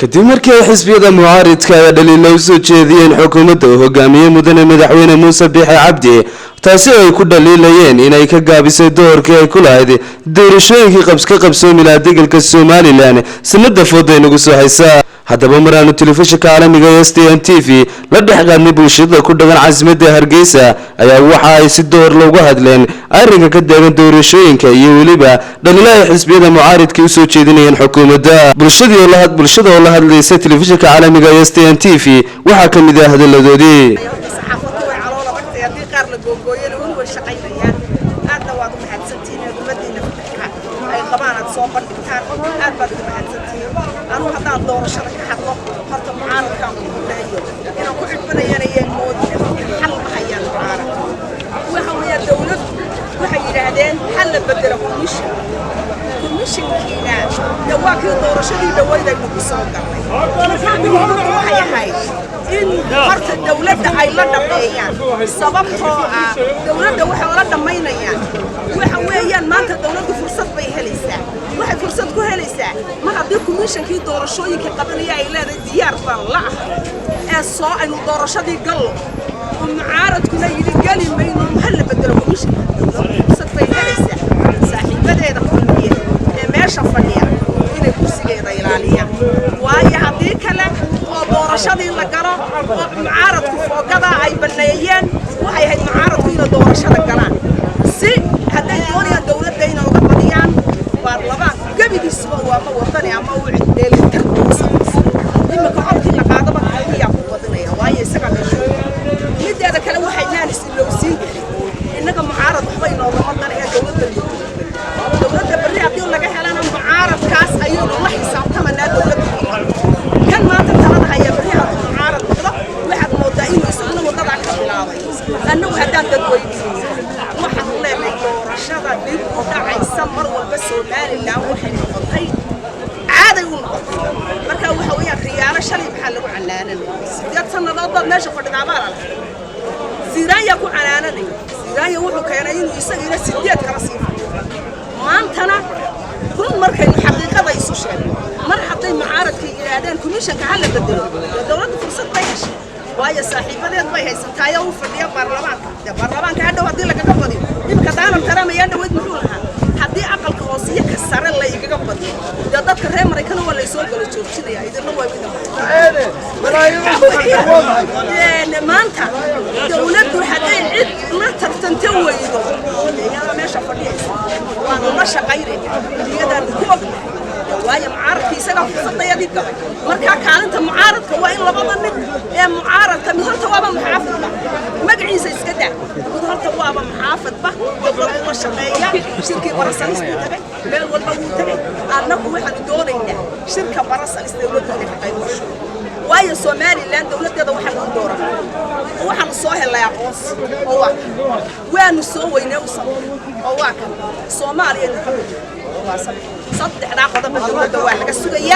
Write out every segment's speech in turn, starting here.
kadib markii ay xisbiyada mucaaridka ay dhaliilo u soo jeediyeen xukuumadda uu hogaamiyey mudane madaxweyne muuse biixi cabdi taasi ay ku dhaliilayeen inay ka gaabisay doorkii ay ku lahayd doorashooyinkii ka qabsoomi lahaa degalka Somaliland sanada fooday nagu soo haysaa haddaba maraanu telefishinka caalamiga STN TV la dhexgaadnay bulshada ku dhagan caasimadda Hargeysa ayaa waxa ay si door loogu hadleen arrinka ka taagan doorashooyinka iyo waliba dhaliilada xisbiyada mucaaridka u soo jeedinayeen xukuumadda bulshada oo la hadlaysa telefishinka caalamiga STN TV waxa kamid ah hadaladoodii doorashada ka hadlo horta mucaaradka ku leeyo inaan ku xidhbanayeen moodina xal ma hayaan mucaarad waxa weeye dawlad waxay yiraahdeen xal la bedelo komishinkiina dawaakii doorashadii dhawayday ku soo galay waxay ahayd in horta dawladda ay la dhameeyaan sababtoo ah dawladda waxa la dhameynayaan waxa weeyaan maanta dawladdu fursad bay helaysaa waxay fursad ku helaysaa ma haddii komishinkii doorashooyinka qabanaya ay leedahay diyaar baan la ah soo aynu doorashadii gallo mucaaradkuna yidhi gali mayno hal la bedelo komishinka fursad bay helaysaa saaxiibadeeda kulmiye meesha fadhiya inay kursigeeda ilaaliyaan waayo haddii kale oo doorashadii la galo oo mucaaradku foogada ay baneeyeen waxay ahayd mucaaradku inay doorashada galaan si hadday doonayaan dawladda inay uga badiyaan baarlamaan gabigiisuba waa ma wadani ama uu dheelitir imika codkii la qaadaba ayaa ku wadinaya waayo isaga mideeda kale waxay naanis ilowsiin karin innaga mucaarad waxba inoogama danaya dawladda berri haddii laga helana mucaaradkaas ayaynu la xisaabtamanaa dawladda kan maanta talada haya berri hadduu mucaarad noqdo waxaad moodaa inuu isaguna waddadaa ka bilaabay annagu haddaan dadweynihiisa waxaan u leenahay doorashada dib u dhacaysa mar walba Somaliland waxay noqotay caaday u noqotay marka waxa weeyaan khiyaano shalay maxaa lagu canaananay sideed sannadood meesha fadhidaa baa la siraya ku canaananay siraya wuxuu keenay inuu isagina sideed kala sii maantana run markaynu xaqiiqada isu sheegno mar hadday mucaaradka yiraahdeen komishanka hal la bedelo dawladda fursad bay heshay waayo saaxiibadeed bay haysataay oo u fadhiya baarlamaanka hadhow haddii lagaga badiyo imika daalan taramayaan dhaweyd muxuu lahaa haddii aqalka hoosiye ka sare la igaga badiyo dee dadka reer Mareykan waa la soo gala joojinaya idinna waa midna maanta dawladdu hadday cid la tartanta weydo iyada meesha fadhiyaysa waa la shaqaynaya iyadaan ku ognahay waayo mucaaradka isaga fursadayadii gabay marka kaalinta mucaaradka waa in labada mid ee mucaaradka mid horta waaba muxaafidba magaciisa iska daa mid horta waaba muxaafidba dadka la shaqeeya shirkii barasalista tagay meel walba uu tagay annagu waxaan doonaynaa shirka barasalista dawladda ka qayb gasho waayo Somaliland dawladeeda waxaan u dooranay waxaan soo helay aqoon oo waanu soo weynay oo waa kan Soomaaliya صدق ناخذ من الدولة واحد السورية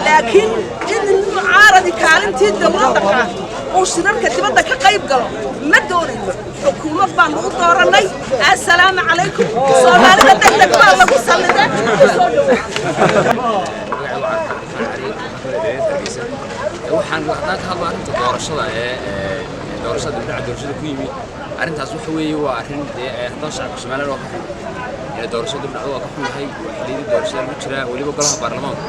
لكن إن المعارض كارنتي الدولة تقع وشركة كتبنا كقيب قالوا ما دوري حكومة بانوطورني السلام عليكم صومالي بدك بالله وصلنا waxaan waxaan ka hadlaa inta doorashada ku yimi arintaas waxa weeye waa arin hadda shacabka Soomaaliyeed oo ka xun doorashada dhacdo oo ka xunahay xilliga doorashada ma jira waliba golaha baarlamaanka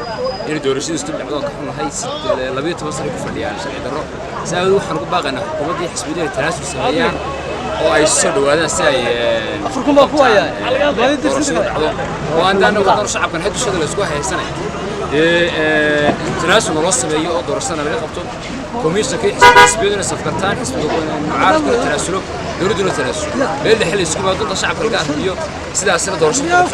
in doorashada dhacdo oo ka xunahay 12 sano ku fadhiyaan sharci darro sabab waxaan ku baaqaynaa xukuumadda xisbiyada tanaasub sameeyaan oo ay soo dhawaadaan si ay afurkum ku hayaan doorashada dhacdo oo aan wadar shacabkan hadda shaqada la isku haysanay تناسب الوصف اللي يقدر السنة اللي قبته كوميشن كي حسبيدنا سفكرتان حسبيدنا معارض كل تناسلوا يريدون التناسل اللي حل يسكبها ضد الشعب القاعد فيه سيدا السنة دور شباب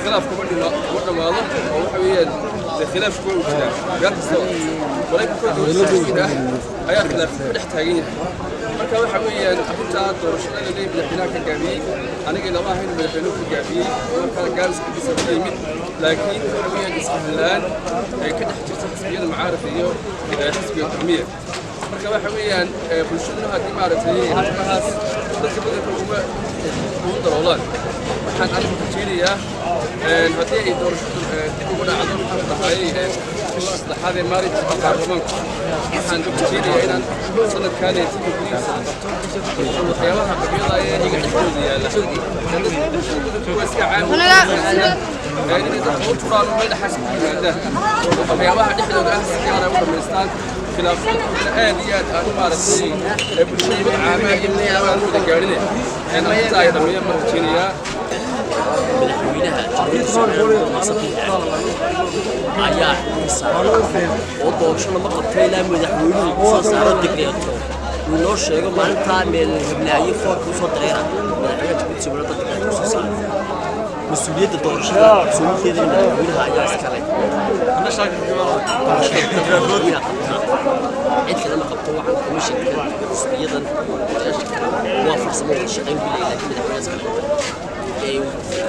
خلاف كبرنا وقنا واضح وحويا خلاف كل وجهه قال ولكن كل هي خلاف نحتاجين marka waxa weeyaan arrinta doorashada la leeyahay madaxweynaha ka gaabiyey aniga lama ahayn madaxweynuhu ka gaabiyey marka gaabis ka bisa yimid laakiin waxa weeyaan isfahlaan ay ka dhex jirta xisbiyada mucaaradka iyo xisbiga kulmiye marka waxa weeyaan bulshaduna haddii maaragtay arrimahaas dadka badanka uma daloolaan waxaan anigu rajaynayaa haddii ay doorashadu dib ugu dhacdo maxaa dhahayay saddexaad ee maalinta baarlamaanka waxaan rajaynayaa inaan sanadkaan ee sida gudihiisa waxyaabaha qabyada ee iga dhexdooda yaalla waa iska caami inay dadka u turaan meel dhexaas ku yimaadaan waxyaabaha dhexdooda ah si gaara u dhamaystaan khilaafooyinkana aad iyo aad aan u maaragtay bulshada caamaha iyo meelaha aan wada gaadhine arrinta ay dhammeeyaan ma rajaynayaa madaxweynaha jamhuuriyadda Soomaaliya ayaa oo doorashada ma qabtay ilaa madaxweynuhu soo saaro digreeto uu noo sheego maalinta meel hebnaayo foorku soo dareera madaxweynaha jamhuuriyadda digreeto soo saaro مسؤولية الدور شغال مسؤولية اللي بيقولها يا سكالي أنا شايف كذا عيد كذا ما قبضوا عن كمشي مسؤولية وافر سموه الشقين بالله لكن من الحوار سكالي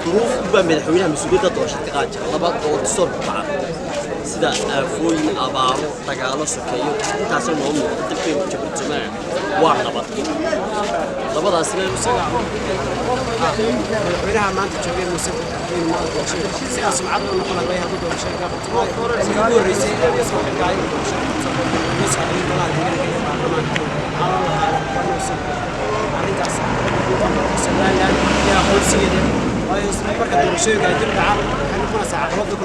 ظروف بقى من الحوار مسؤولية الدور شغال الله بعد دور الصور طبعا سدا فوين أبارو تقالو سكيو تاسو مهم تفهم جبت جماعة وارنبط لبضع سنة وسنة وينها ما أنت تشوفين مسافة بين ما تشوف سياسة معضلة نقول عليها ضد الشيء قبل سيقول الرئيس يسمع القاعدة يسمع الطلاب على الله على سلام يا أخوي سيدي ويسمع بركة الشيء قاعد يرجع نكون ساعة ربك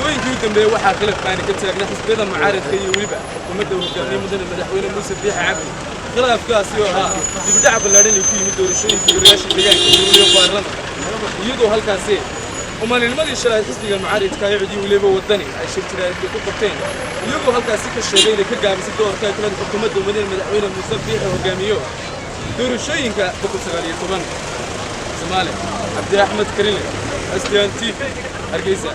وينكي dambe waxa khilaf baan ka taagnaa xisbiyada mucaaradka iyo waliba xukuumadda hogaamiye mudane madaxweyne Muuse Biixi Cabdi khilaafkaasi oo ahaa dibdhac ballaaran ee ku yimid doorashooyinka golayaasha deegaanka iyo baarlamaanka iyadoo halkaasi umaalinimadii shalay xisbiga mucaaradka ay cidi waliba wadani ay shirtireen ku qabteen iyagoo halkaasi ka sheegay inay ka gaabisay doorka ay kala xukuumadda mudane madaxweyne Muuse Biixi hogaamiyo doorashooyinka 2019 Soomaaliya Abdi Axmed Karile STN TV Hargeysa